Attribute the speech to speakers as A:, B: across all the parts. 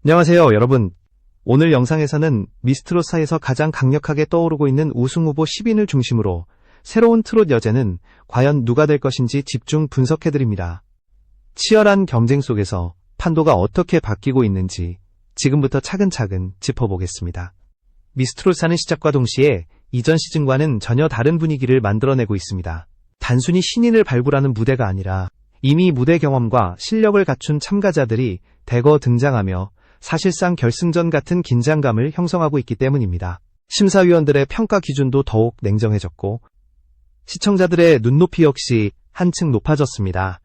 A: 안녕하세요, 여러분. 오늘 영상에서는 미스트롯사에서 가장 강력하게 떠오르고 있는 우승 후보 10인을 중심으로 새로운 트롯 여제는 과연 누가 될 것인지 집중 분석해드립니다. 치열한 경쟁 속에서 판도가 어떻게 바뀌고 있는지 지금부터 차근차근 짚어보겠습니다. 미스트롯사는 시작과 동시에 이전 시즌과는 전혀 다른 분위기를 만들어내고 있습니다. 단순히 신인을 발굴하는 무대가 아니라 이미 무대 경험과 실력을 갖춘 참가자들이 대거 등장하며 사실상 결승전 같은 긴장감을 형성하고 있기 때문입니다. 심사위원들의 평가 기준도 더욱 냉정해졌고 시청자들의 눈높이 역시 한층 높아졌습니다.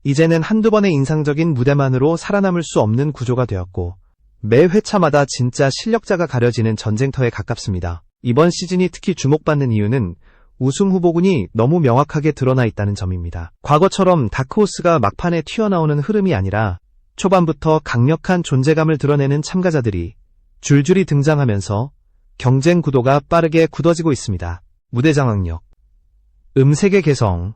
A: 이제는 한두 번의 인상적인 무대만으로 살아남을 수 없는 구조가 되었고 매 회차마다 진짜 실력자가 가려지는 전쟁터에 가깝습니다. 이번 시즌이 특히 주목받는 이유는 우승 후보군이 너무 명확하게 드러나 있다는 점입니다. 과거처럼 다크호스가 막판에 튀어나오는 흐름이 아니라 초반부터 강력한 존재감을 드러내는 참가자들이 줄줄이 등장하면서 경쟁 구도가 빠르게 굳어지고 있습니다. 무대 장악력, 음색의 개성,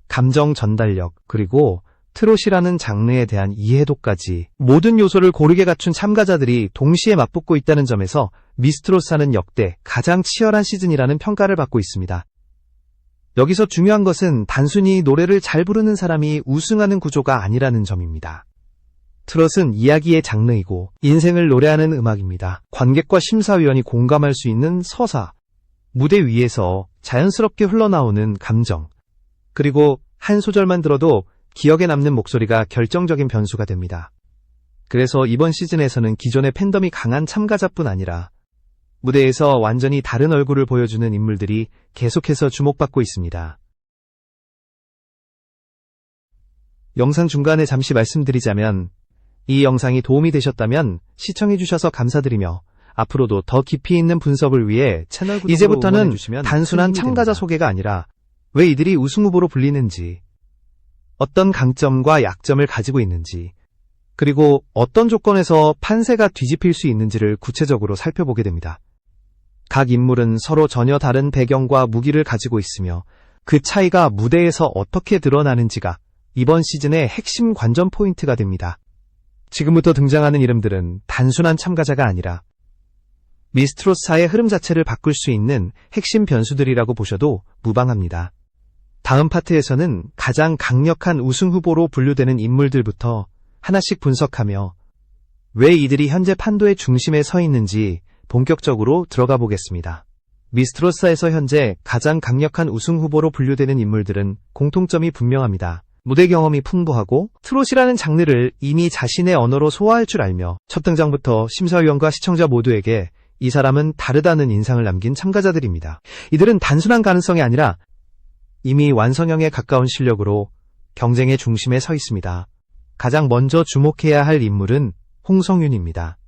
A: 감정 전달력, 그리고 트롯이라는 장르에 대한 이해도까지 모든 요소를 고르게 갖춘 참가자들이 동시에 맞붙고 있다는 점에서 미스트롯사는 역대 가장 치열한 시즌이라는 평가를 받고 있습니다. 여기서 중요한 것은 단순히 노래를 잘 부르는 사람이 우승하는 구조가 아니라는 점입니다. 트롯은 이야기의 장르이고 인생을 노래하는 음악입니다. 관객과 심사위원이 공감할 수 있는 서사, 무대 위에서 자연스럽게 흘러나오는 감정, 그리고 한 소절만 들어도 기억에 남는 목소리가 결정적인 변수가 됩니다. 그래서 이번 시즌에서는 기존의 팬덤이 강한 참가자뿐 아니라 무대에서 완전히 다른 얼굴을 보여주는 인물들이 계속해서 주목받고 있습니다. 영상 중간에 잠시 말씀드리자면 이 영상이 도움이 되셨다면 시청해주셔서 감사드리며 앞으로도 더 깊이 있는 분석을 위해 채널 구독으로
B: 이제부터는
A: 단순한 참가자 소개가 아니라 왜 이들이 우승 후보로 불리는지, 어떤 강점과 약점을 가지고 있는지, 그리고 어떤 조건에서 판세가 뒤집힐 수 있는지를 구체적으로 살펴보게 됩니다. 각 인물은 서로 전혀 다른 배경과 무기를 가지고 있으며 그 차이가 무대에서 어떻게 드러나는지가 이번 시즌의 핵심 관전 포인트가 됩니다. 지금부터 등장하는 이름들은 단순한 참가자가 아니라 미스트롯사의 흐름 자체를 바꿀 수 있는 핵심 변수들이라고 보셔도 무방합니다. 다음 파트에서는 가장 강력한 우승 후보로 분류되는 인물들부터 하나씩 분석하며 왜 이들이 현재 판도의 중심에 서 있는지 본격적으로 들어가 보겠습니다. 미스트롯사에서 현재 가장 강력한 우승 후보로 분류되는 인물들은 공통점이 분명합니다. 무대 경험이 풍부하고 트롯이라는 장르를 이미 자신의 언어로 소화할 줄 알며 첫 등장부터 심사위원과 시청자 모두에게 이 사람은 다르다는 인상을 남긴 참가자들입니다. 이들은 단순한 가능성이 아니라 이미 완성형에 가까운 실력으로 경쟁의 중심에 서 있습니다. 가장 먼저 주목해야 할 인물은 홍성윤입니다.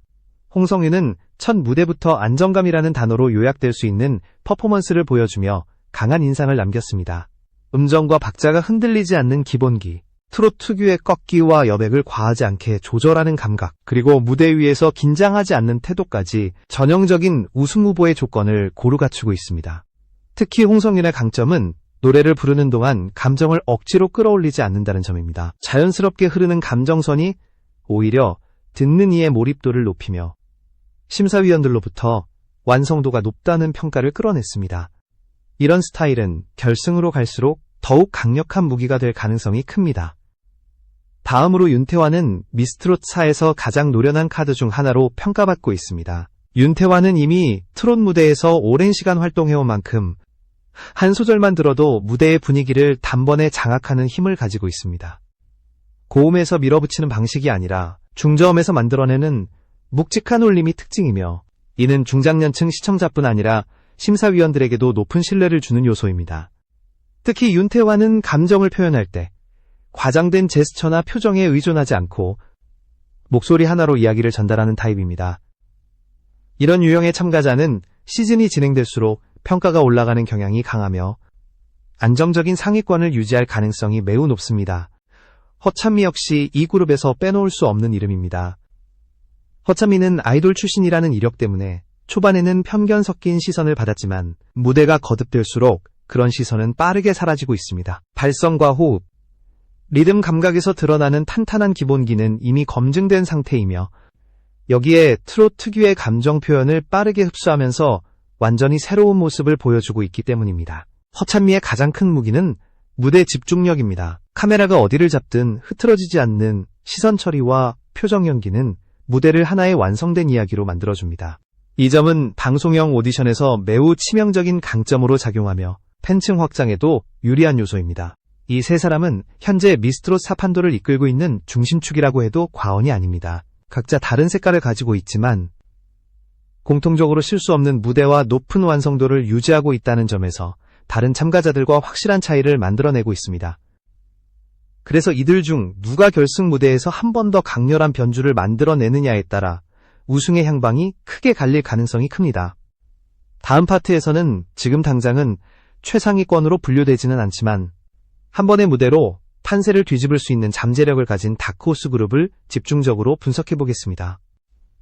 A: 홍성윤은 첫 무대부터 안정감이라는 단어로 요약될 수 있는 퍼포먼스를 보여주며 강한 인상을 남겼습니다. 음정과 박자가 흔들리지 않는 기본기, 트롯 특유의 꺾기와 여백을 과하지 않게 조절하는 감각, 그리고 무대 위에서 긴장하지 않는 태도까지 전형적인 우승 후보의 조건을 고루 갖추고 있습니다. 특히 홍성윤의 강점은 노래를 부르는 동안 감정을 억지로 끌어올리지 않는다는 점입니다. 자연스럽게 흐르는 감정선이 오히려 듣는 이의 몰입도를 높이며 심사위원들로부터 완성도가 높다는 평가를 끌어냈습니다. 이런 스타일은 결승으로 갈수록 더욱 강력한 무기가 될 가능성이 큽니다. 다음으로 윤태환은 미스트롯사에서 가장 노련한 카드 중 하나로 평가받고 있습니다. 윤태환은 이미 트롯 무대에서 오랜 시간 활동해온 만큼 한 소절만 들어도 무대의 분위기를 단번에 장악하는 힘을 가지고 있습니다. 고음에서 밀어붙이는 방식이 아니라 중저음에서 만들어내는 묵직한 울림이 특징이며 이는 중장년층 시청자뿐 아니라 심사위원들에게도 높은 신뢰를 주는 요소입니다. 특히 윤태환은 감정을 표현할 때 과장된 제스처나 표정에 의존하지 않고 목소리 하나로 이야기를 전달하는 타입입니다. 이런 유형의 참가자는 시즌이 진행될수록 평가가 올라가는 경향이 강하며 안정적인 상위권을 유지할 가능성이 매우 높습니다. 허찬미 역시 이 그룹에서 빼놓을 수 없는 이름입니다. 허찬미는 아이돌 출신이라는 이력 때문에 초반에는 편견 섞인 시선을 받았지만 무대가 거듭될수록 그런 시선은 빠르게 사라지고 있습니다. 발성과 호흡, 리듬 감각에서 드러나는 탄탄한 기본기는 이미 검증된 상태이며 여기에 트롯 특유의 감정 표현을 빠르게 흡수하면서 완전히 새로운 모습을 보여주고 있기 때문입니다. 허찬미의 가장 큰 무기는 무대 집중력입니다. 카메라가 어디를 잡든 흐트러지지 않는 시선 처리와 표정 연기는 무대를 하나의 완성된 이야기로 만들어줍니다. 이 점은 방송형 오디션에서 매우 치명적인 강점으로 작용하며 팬층 확장에도 유리한 요소입니다. 이 세 사람은 현재 미스트롯 사판도를 이끌고 있는 중심축이라고 해도 과언이 아닙니다. 각자 다른 색깔을 가지고 있지만 공통적으로 실수 없는 무대와 높은 완성도를 유지하고 있다는 점에서 다른 참가자들과 확실한 차이를 만들어내고 있습니다. 그래서 이들 중 누가 결승 무대에서 한 번 더 강렬한 변주를 만들어내느냐에 따라 우승의 향방이 크게 갈릴 가능성이 큽니다. 다음 파트에서는 지금 당장은 최상위권으로 분류되지는 않지만 한 번의 무대로 판세를 뒤집을 수 있는 잠재력을 가진 다크호스 그룹을 집중적으로 분석해보겠습니다.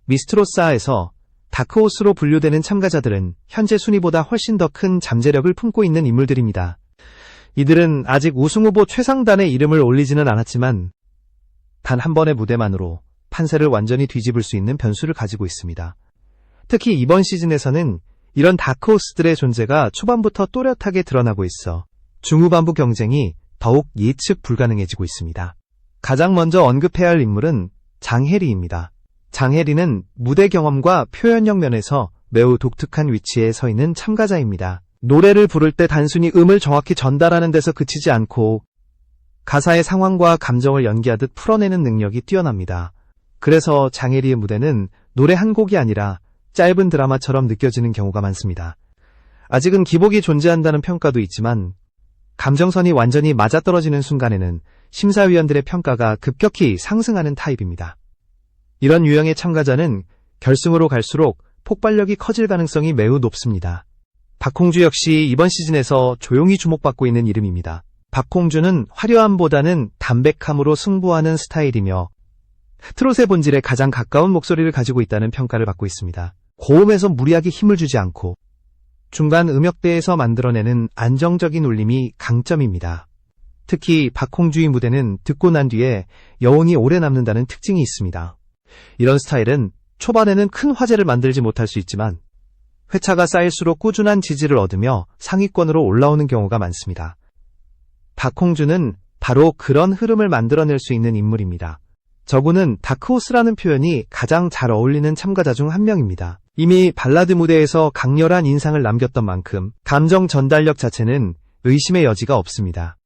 A: 미스트롯사에서 다크호스로 분류되는 참가자들은 현재 순위보다 훨씬 더 큰 잠재력을 품고 있는 인물들입니다. 이들은 아직 우승후보 최상단에 이름을 올리지는 않았지만 단 한 번의 무대만으로 판세를 완전히 뒤집을 수 있는 변수를 가지고 있습니다. 특히 이번 시즌에서는 이런 다크호스들의 존재가 초반부터 또렷하게 드러나고 있어 중후반부 경쟁이 더욱 예측 불가능해지고 있습니다. 가장 먼저 언급해야 할 인물은 장혜리입니다. 장혜리는 무대 경험과 표현력 면에서 매우 독특한 위치에 서 있는 참가자입니다. 노래를 부를 때 단순히 음을 정확히 전달하는 데서 그치지 않고 가사의 상황과 감정을 연기하듯 풀어내는 능력이 뛰어납니다. 그래서 장혜리의 무대는 노래 한 곡이 아니라 짧은 드라마처럼 느껴지는 경우가 많습니다. 아직은 기복이 존재한다는 평가도 있지만 감정선이 완전히 맞아떨어지는 순간에는 심사위원들의 평가가 급격히 상승하는 타입입니다. 이런 유형의 참가자는 결승으로 갈수록 폭발력이 커질 가능성이 매우 높습니다. 박홍주 역시 이번 시즌에서 조용히 주목받고 있는 이름입니다. 박홍주는 화려함보다는 담백함으로 승부하는 스타일이며 트롯의 본질에 가장 가까운 목소리를 가지고 있다는 평가를 받고 있습니다. 고음에서 무리하게 힘을 주지 않고 중간 음역대에서 만들어내는 안정적인 울림이 강점입니다. 특히 박홍주의 무대는 듣고 난 뒤에 여운이 오래 남는다는 특징이 있습니다. 이런 스타일은 초반에는 큰 화제를 만들지 못할 수 있지만 회차가 쌓일수록 꾸준한 지지를 얻으며 상위권으로 올라오는 경우가 많습니다. 박홍주는 바로 그런 흐름을 만들어낼 수 있는 인물입니다. 저분은 다크호스라는 표현이 가장 잘 어울리는 참가자 중 한 명입니다. 이미 발라드 무대에서 강렬한 인상을 남겼던 만큼 감정 전달력 자체는 의심의 여지가 없습니다.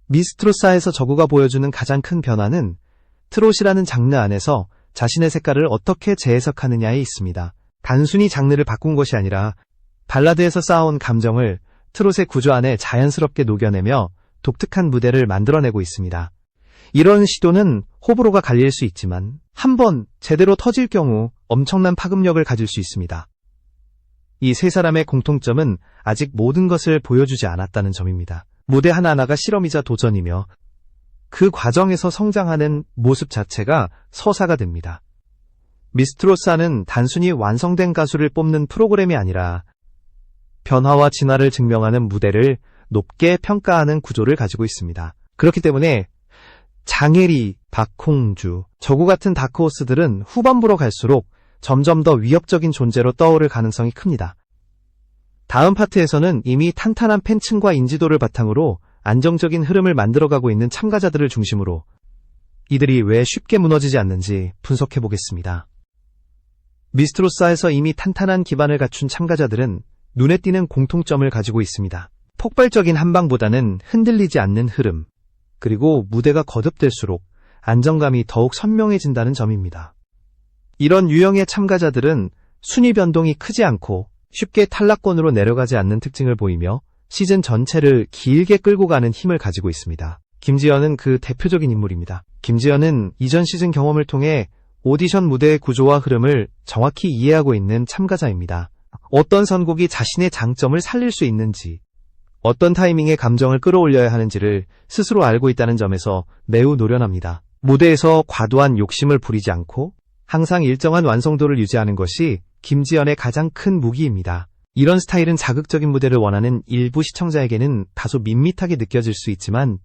A: 미스트롯사에서 저구가 보여주는 가장 큰 변화는 트롯이라는 장르 안에서 자신의 색깔을 어떻게 재해석하느냐에 있습니다. 단순히 장르를 바꾼 것이 아니라 발라드에서 쌓아온 감정을 트롯의 구조 안에 자연스럽게 녹여내며 독특한 무대를 만들어내고 있습니다. 이런 시도는 호불호가 갈릴 수 있지만 한번 제대로 터질 경우 엄청난 파급력을 가질 수 있습니다. 이 세 사람의 공통점은 아직 모든 것을 보여주지 않았다는 점입니다. 무대 하나하나가 실험이자 도전이며 그 과정에서 성장하는 모습 자체가 서사가 됩니다. 미스트롯사는 단순히 완성된 가수를 뽑는 프로그램이 아니라 변화와 진화를 증명하는 무대를 높게 평가하는 구조를 가지고 있습니다. 그렇기 때문에 장혜리, 박홍주, 저구 같은 다크호스들은 후반부로 갈수록 점점 더 위협적인 존재로 떠오를 가능성이 큽니다. 다음 파트에서는 이미 탄탄한 팬층과 인지도를 바탕으로 안정적인 흐름을 만들어가고 있는 참가자들을 중심으로 이들이 왜 쉽게 무너지지 않는지 분석해보겠습니다. 미스트롯사에서 이미 탄탄한 기반을 갖춘 참가자들은 눈에 띄는 공통점을 가지고 있습니다. 폭발적인 한방보다는 흔들리지 않는 흐름, 그리고 무대가 거듭될수록 안정감이 더욱 선명해진다는 점입니다. 이런 유형의 참가자들은 순위 변동이 크지 않고 쉽게 탈락권으로 내려가지 않는 특징을 보이며 시즌 전체를 길게 끌고 가는 힘을 가지고 있습니다. 김지연은 그 대표적인 인물입니다. 김지연은 이전 시즌 경험을 통해 오디션 무대의 구조와 흐름을 정확히 이해하고 있는 참가자입니다. 어떤 선곡이 자신의 장점을 살릴 수 있는지, 어떤 타이밍에 감정을 끌어올려야 하는지를 스스로 알고 있다는 점에서 매우 노련합니다. 무대에서 과도한 욕심을 부리지 않고 항상 일정한 완성도를 유지하는 것이 김지연의 가장 큰 무기입니다. 이런 스타일은 자극적인 무대를 원하는 일부 시청자에게는 다소 밋밋하게 느껴질 수 있지만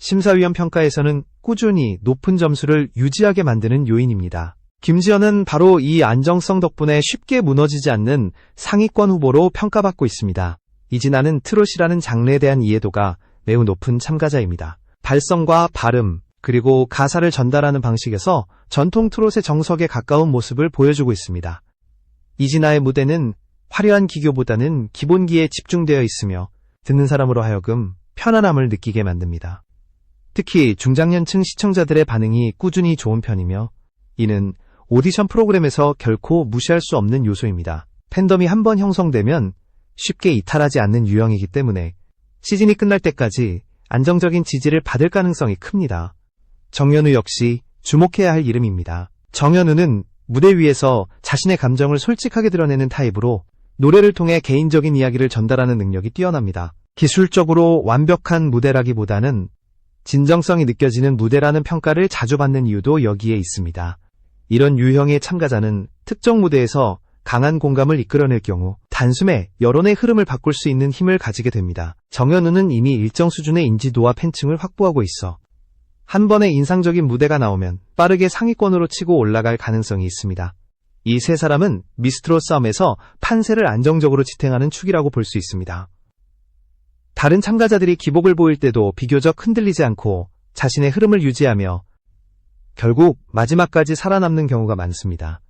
A: 심사위원 평가에서는 꾸준히 높은 점수를 유지하게 만드는 요인입니다. 김지연은 바로 이 안정성 덕분에 쉽게 무너지지 않는 상위권 후보로 평가받고 있습니다. 이진아는 트롯이라는 장르에 대한 이해도가 매우 높은 참가자입니다. 발성과 발음, 그리고 가사를 전달하는 방식에서 전통 트롯의 정석에 가까운 모습을 보여주고 있습니다. 이진아의 무대는 화려한 기교보다는 기본기에 집중되어 있으며 듣는 사람으로 하여금 편안함을 느끼게 만듭니다. 특히 중장년층 시청자들의 반응이 꾸준히 좋은 편이며 이는 오디션 프로그램에서 결코 무시할 수 없는 요소입니다. 팬덤이 한번 형성되면 쉽게 이탈하지 않는 유형이기 때문에 시즌이 끝날 때까지 안정적인 지지를 받을 가능성이 큽니다. 정연우 역시 주목해야 할 이름입니다. 정연우는 무대 위에서 자신의 감정을 솔직하게 드러내는 타입으로 노래를 통해 개인적인 이야기를 전달하는 능력이 뛰어납니다. 기술적으로 완벽한 무대라기보다는 진정성이 느껴지는 무대라는 평가를 자주 받는 이유도 여기에 있습니다. 이런 유형의 참가자는 특정 무대에서 강한 공감을 이끌어낼 경우 단숨에 여론의 흐름을 바꿀 수 있는 힘을 가지게 됩니다. 정연우는 이미 일정 수준의 인지도와 팬층을 확보하고 있어 한 번의 인상적인 무대가 나오면 빠르게 상위권으로 치고 올라갈 가능성이 있습니다. 이 세 사람은 미스트롯 싸움에서 판세를 안정적으로 지탱하는 축이라고 볼 수 있습니다. 다른 참가자들이 기복을 보일 때도 비교적 흔들리지 않고 자신의 흐름을 유지하며 결국 마지막까지 살아남는 경우가 많습니다.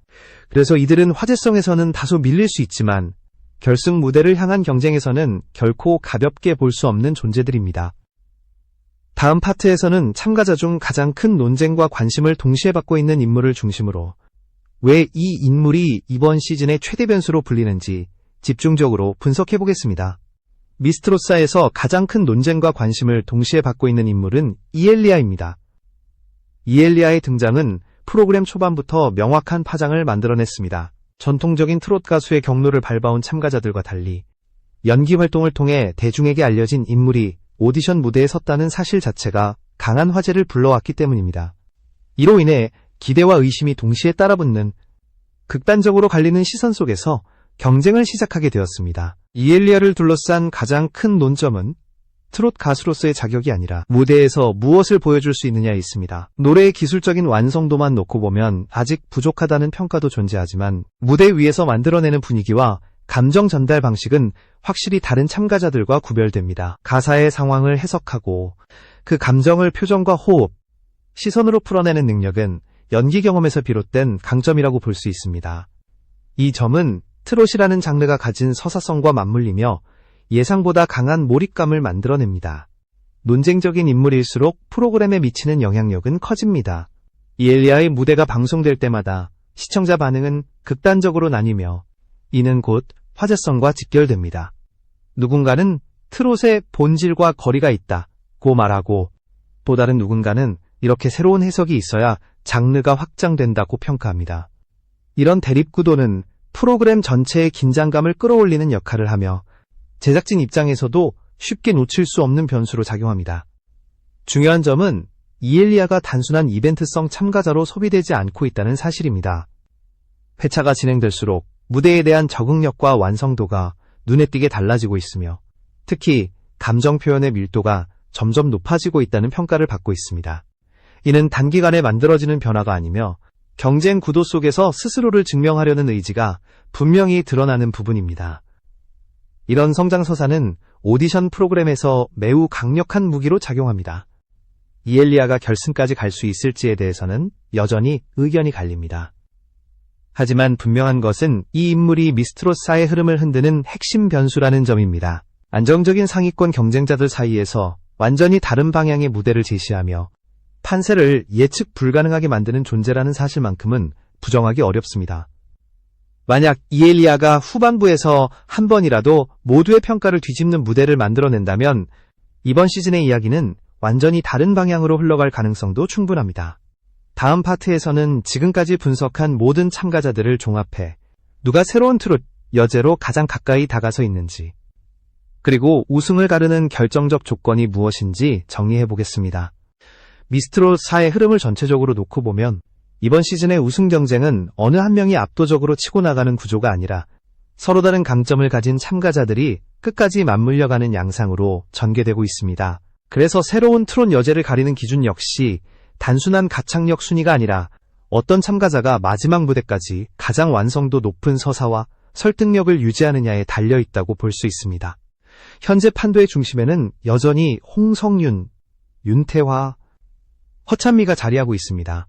A: 그래서 이들은 화제성에서는 다소 밀릴 수 있지만 결승 무대를 향한 경쟁에서는 결코 가볍게 볼 수 없는 존재들입니다. 다음 파트에서는 참가자 중 가장 큰 논쟁과 관심을 동시에 받고 있는 인물을 중심으로 왜 이 인물이 이번 시즌의 최대 변수로 불리는지 집중적으로 분석해보겠습니다. 미스트롯사에서 가장 큰 논쟁과 관심을 동시에 받고 있는 인물은 이엘리아입니다. 이엘리아의 등장은 프로그램 초반부터 명확한 파장을 만들어냈습니다. 전통적인 트롯 가수의 경로를 밟아온 참가자들과 달리 연기 활동을 통해 대중에게 알려진 인물이 오디션 무대에 섰다는 사실 자체가 강한 화제를 불러왔기 때문입니다. 이로 인해 기대와 의심이 동시에 따라붙는 극단적으로 갈리는 시선 속에서 경쟁을 시작하게 되었습니다. 이엘리아를 둘러싼 가장 큰 논점은 트롯 가수로서의 자격이 아니라 무대에서 무엇을 보여줄 수 있느냐에 있습니다. 노래의 기술적인 완성도만 놓고 보면 아직 부족하다는 평가도 존재하지만 무대 위에서 만들어내는 분위기와 감정 전달 방식은 확실히 다른 참가자들과 구별됩니다. 가사의 상황을 해석하고 그 감정을 표정과 호흡, 시선으로 풀어내는 능력은 연기 경험에서 비롯된 강점이라고 볼 수 있습니다. 이 점은 트롯이라는 장르가 가진 서사성과 맞물리며 예상보다 강한 몰입감을 만들어냅니다. 논쟁적인 인물일수록 프로그램에 미치는 영향력은 커집니다. 이엘리아의 무대가 방송될 때마다 시청자 반응은 극단적으로 나뉘며 이는 곧 화제성과 직결됩니다. 누군가는 트롯의 본질과 거리가 있다고 말하고 또 다른 누군가는 이렇게 새로운 해석이 있어야 장르가 확장된다고 평가합니다. 이런 대립구도는 프로그램 전체의 긴장감을 끌어올리는 역할을 하며 제작진 입장에서도 쉽게 놓칠 수 없는 변수로 작용합니다. 중요한 점은 이엘리아가 단순한 이벤트성 참가자로 소비되지 않고 있다는 사실입니다. 회차가 진행될수록 무대에 대한 적응력과 완성도가 눈에 띄게 달라지고 있으며 특히 감정 표현의 밀도가 점점 높아지고 있다는 평가를 받고 있습니다. 이는 단기간에 만들어지는 변화가 아니며 경쟁 구도 속에서 스스로를 증명하려는 의지가 분명히 드러나는 부분입니다. 이런 성장서사는 오디션 프로그램에서 매우 강력한 무기로 작용합니다. 이엘리아가 결승까지 갈 수 있을지에 대해서는 여전히 의견이 갈립니다. 하지만 분명한 것은 이 인물이 미스트롯사의 흐름을 흔드는 핵심 변수라는 점입니다. 안정적인 상위권 경쟁자들 사이에서 완전히 다른 방향의 무대를 제시하며 판세를 예측 불가능하게 만드는 존재라는 사실만큼은 부정하기 어렵습니다. 만약 이엘리아가 후반부에서 한 번이라도 모두의 평가를 뒤집는 무대를 만들어낸다면 이번 시즌의 이야기는 완전히 다른 방향으로 흘러갈 가능성도 충분합니다. 다음 파트에서는 지금까지 분석한 모든 참가자들을 종합해 누가 새로운 트롯 여제로 가장 가까이 다가서 있는지 그리고 우승을 가르는 결정적 조건이 무엇인지 정리해보겠습니다. 미스트롯사의 흐름을 전체적으로 놓고 보면 이번 시즌의 우승 경쟁은 어느 한 명이 압도적으로 치고 나가는 구조가 아니라 서로 다른 강점을 가진 참가자들이 끝까지 맞물려가는 양상으로 전개되고 있습니다. 그래서 새로운 트롯 여제를 가리는 기준 역시 단순한 가창력 순위가 아니라 어떤 참가자가 마지막 무대까지 가장 완성도 높은 서사와 설득력을 유지하느냐에 달려있다고 볼 수 있습니다. 현재 판도의 중심에는 여전히 홍성윤, 윤태화, 허찬미가 자리하고 있습니다.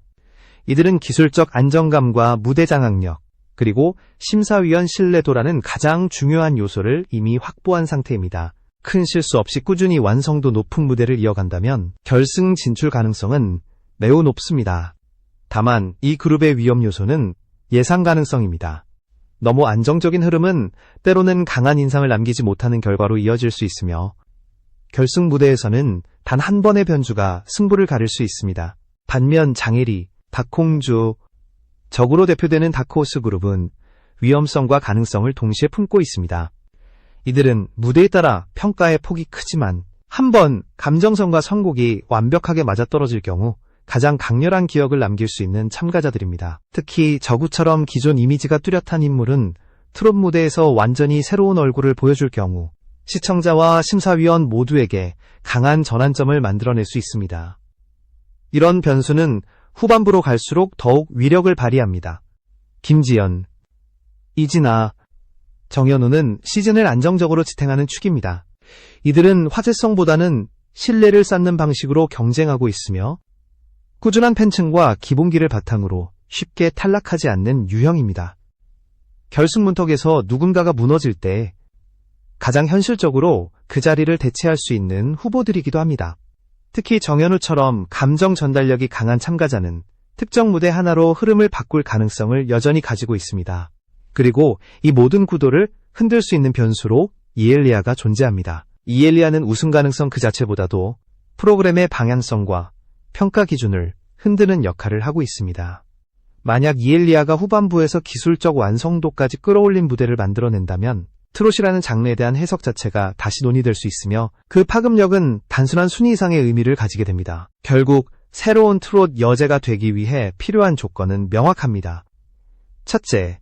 A: 이들은 기술적 안정감과 무대 장악력, 그리고 심사위원 신뢰도라는 가장 중요한 요소를 이미 확보한 상태입니다. 큰 실수 없이 꾸준히 완성도 높은 무대를 이어간다면 결승 진출 가능성은 매우 높습니다. 다만 이 그룹의 위험 요소는 예상 가능성입니다. 너무 안정적인 흐름은 때로는 강한 인상을 남기지 못하는 결과로 이어질 수 있으며 결승 무대에서는 단 한 번의 변주가 승부를 가릴 수 있습니다. 반면 장혜리, 박홍주, 적으로 대표되는 다크호스 그룹은 위험성과 가능성을 동시에 품고 있습니다. 이들은 무대에 따라 평가의 폭이 크지만 한번 감정선과 선곡이 완벽하게 맞아떨어질 경우 가장 강렬한 기억을 남길 수 있는 참가자들입니다. 특히 저구처럼 기존 이미지가 뚜렷한 인물은 트롯 무대에서 완전히 새로운 얼굴을 보여줄 경우 시청자와 심사위원 모두에게 강한 전환점을 만들어낼 수 있습니다. 이런 변수는 후반부로 갈수록 더욱 위력을 발휘합니다. 김지연, 이진아, 정현우는 시즌을 안정적으로 지탱하는 축입니다. 이들은 화제성보다는 신뢰를 쌓는 방식으로 경쟁하고 있으며 꾸준한 팬층과 기본기를 바탕으로 쉽게 탈락하지 않는 유형입니다. 결승 문턱에서 누군가가 무너질 때 가장 현실적으로 그 자리를 대체할 수 있는 후보들이기도 합니다. 특히 정현우처럼 감정 전달력이 강한 참가자는 특정 무대 하나로 흐름을 바꿀 가능성을 여전히 가지고 있습니다. 그리고 이 모든 구도를 흔들 수 있는 변수로 이엘리아가 존재합니다. 이엘리아는 우승 가능성 그 자체보다도 프로그램의 방향성과 평가 기준을 흔드는 역할을 하고 있습니다. 만약 이엘리아가 후반부에서 기술적 완성도까지 끌어올린 무대를 만들어낸다면 트롯이라는 장르에 대한 해석 자체가 다시 논의될 수 있으며 그 파급력은 단순한 순위 이상의 의미를 가지게 됩니다. 결국 새로운 트롯 여제가 되기 위해 필요한 조건은 명확합니다. 첫째,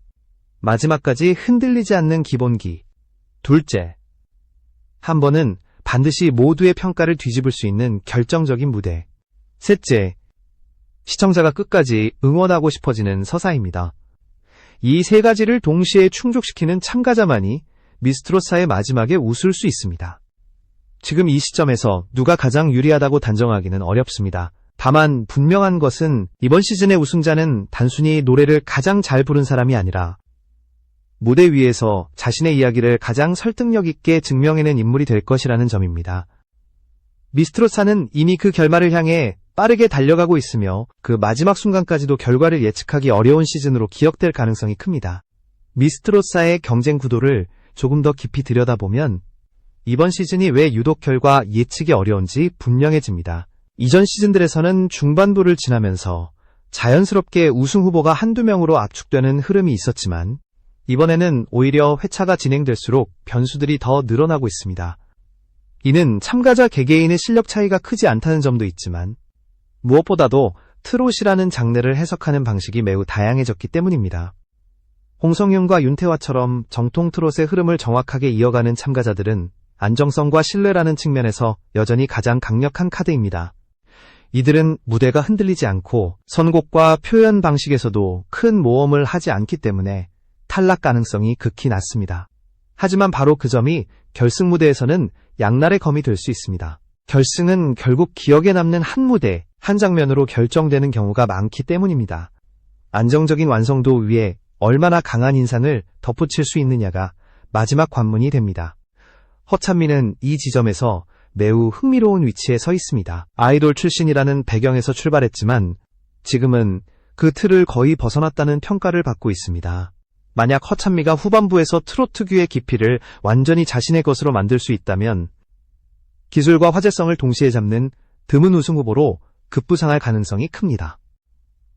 A: 마지막까지 흔들리지 않는 기본기. 둘째, 한 번은 반드시 모두의 평가를 뒤집을 수 있는 결정적인 무대. 셋째, 시청자가 끝까지 응원하고 싶어지는 서사입니다. 이 세 가지를 동시에 충족시키는 참가자만이 미스트롯사의 마지막에 웃을 수 있습니다. 지금 이 시점에서 누가 가장 유리하다고 단정하기는 어렵습니다. 다만 분명한 것은 이번 시즌의 우승자는 단순히 노래를 가장 잘 부른 사람이 아니라 무대 위에서 자신의 이야기를 가장 설득력 있게 증명해낸 인물이 될 것이라는 점입니다. 미스트롯사는 이미 그 결말을 향해 빠르게 달려가고 있으며 그 마지막 순간까지도 결과를 예측하기 어려운 시즌으로 기억될 가능성이 큽니다. 미스트롯사의 경쟁 구도를 조금 더 깊이 들여다보면 이번 시즌이 왜 유독 결과 예측이 어려운지 분명해집니다. 이전 시즌들에서는 중반부를 지나면서 자연스럽게 우승 후보가 한두 명으로 압축되는 흐름이 있었지만 이번에는 오히려 회차가 진행될수록 변수들이 더 늘어나고 있습니다. 이는 참가자 개개인의 실력 차이가 크지 않다는 점도 있지만 무엇보다도 트롯이라는 장르를 해석하는 방식이 매우 다양해졌기 때문입니다. 홍성윤과 윤태화처럼 정통 트롯의 흐름을 정확하게 이어가는 참가자들은 안정성과 신뢰라는 측면에서 여전히 가장 강력한 카드입니다. 이들은 무대가 흔들리지 않고 선곡과 표현 방식에서도 큰 모험을 하지 않기 때문에 탈락 가능성이 극히 낮습니다. 하지만 바로 그 점이 결승 무대에서는 양날의 검이 될 수 있습니다. 결승은 결국 기억에 남는 한 무대, 한 장면으로 결정되는 경우가 많기 때문입니다. 안정적인 완성도 위에 얼마나 강한 인상을 덧붙일 수 있느냐가 마지막 관문이 됩니다. 허찬미는 이 지점에서 매우 흥미로운 위치에 서 있습니다. 아이돌 출신이라는 배경에서 출발했지만 지금은 그 틀을 거의 벗어났다는 평가를 받고 있습니다. 만약 허찬미가 후반부에서 트롯 특유의 깊이를 완전히 자신의 것으로 만들 수 있다면 기술과 화제성을 동시에 잡는 드문 우승 후보로 급부상할 가능성이 큽니다.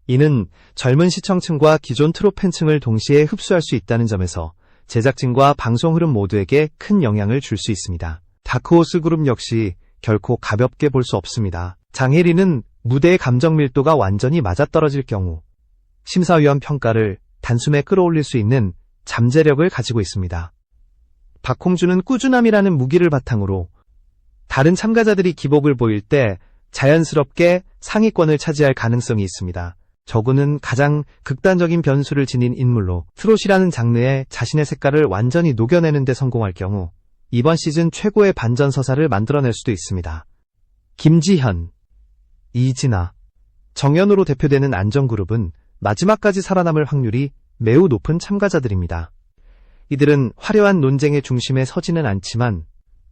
A: 이는 젊은 시청층과 기존 트롯 팬층을 동시에 흡수할 수 있다는 점에서 제작진과 방송 흐름 모두에게 큰 영향을 줄 수 있습니다. 다크호스 그룹 역시 결코 가볍게 볼 수 없습니다. 장혜리는 무대의 감정 밀도가 완전히 맞아떨어질 경우 심사위원 평가를 단숨에 끌어올릴 수 있는 잠재력을 가지고 있습니다. 박홍주는 꾸준함이라는 무기를 바탕으로 다른 참가자들이 기복을 보일 때 자연스럽게 상위권을 차지할 가능성이 있습니다. 저구는 가장 극단적인 변수를 지닌 인물로 트롯이라는 장르에 자신의 색깔을 완전히 녹여내는 데 성공할 경우 이번 시즌 최고의 반전 서사를 만들어낼 수도 있습니다. 김지현, 이진아, 정연으로 대표되는 안전그룹은 마지막까지 살아남을 확률이 매우 높은 참가자들입니다. 이들은 화려한 논쟁의 중심에 서지는 않지만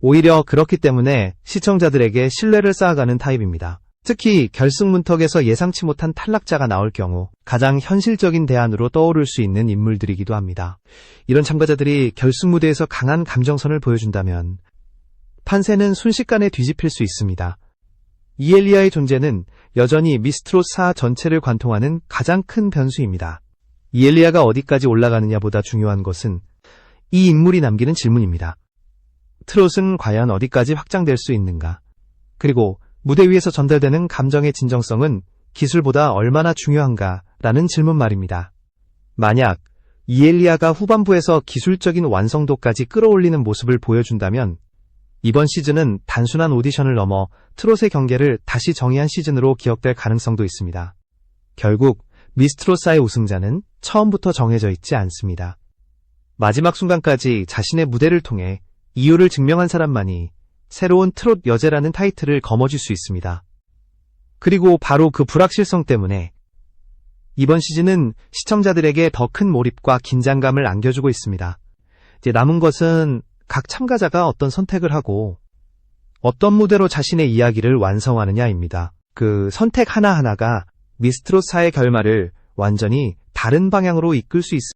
A: 오히려 그렇기 때문에 시청자들에게 신뢰를 쌓아가는 타입입니다. 특히 결승 문턱에서 예상치 못한 탈락자가 나올 경우 가장 현실적인 대안으로 떠오를 수 있는 인물들이기도 합니다. 이런 참가자들이 결승 무대에서 강한 감정선을 보여준다면 판세는 순식간에 뒤집힐 수 있습니다. 이엘리아의 존재는 여전히 미스트롯 사 전체를 관통하는 가장 큰 변수입니다. 이엘리아가 어디까지 올라가느냐보다 중요한 것은 이 인물이 남기는 질문입니다. 트롯은 과연 어디까지 확장될 수 있는가? 그리고 무대 위에서 전달되는 감정의 진정성은 기술보다 얼마나 중요한가? 라는 질문 말입니다. 만약 이엘리아가 후반부에서 기술적인 완성도까지 끌어올리는 모습을 보여준다면 이번 시즌은 단순한 오디션을 넘어 트롯의 경계를 다시 정의한 시즌으로 기억될 가능성도 있습니다. 결국 미스트롯사의 우승자는 처음부터 정해져 있지 않습니다. 마지막 순간까지 자신의 무대를 통해 이유를 증명한 사람만이 새로운 트롯 여제라는 타이틀을 거머쥘 수 있습니다. 그리고 바로 그 불확실성 때문에 이번 시즌은 시청자들에게 더 큰 몰입과 긴장감을 안겨주고 있습니다. 이제 남은 것은 각 참가자가 어떤 선택을 하고 어떤 무대로 자신의 이야기를 완성하느냐입니다. 그 선택 하나하나가 미스트롯사의 결말을 완전히 다른 방향으로 이끌 수 있습니다.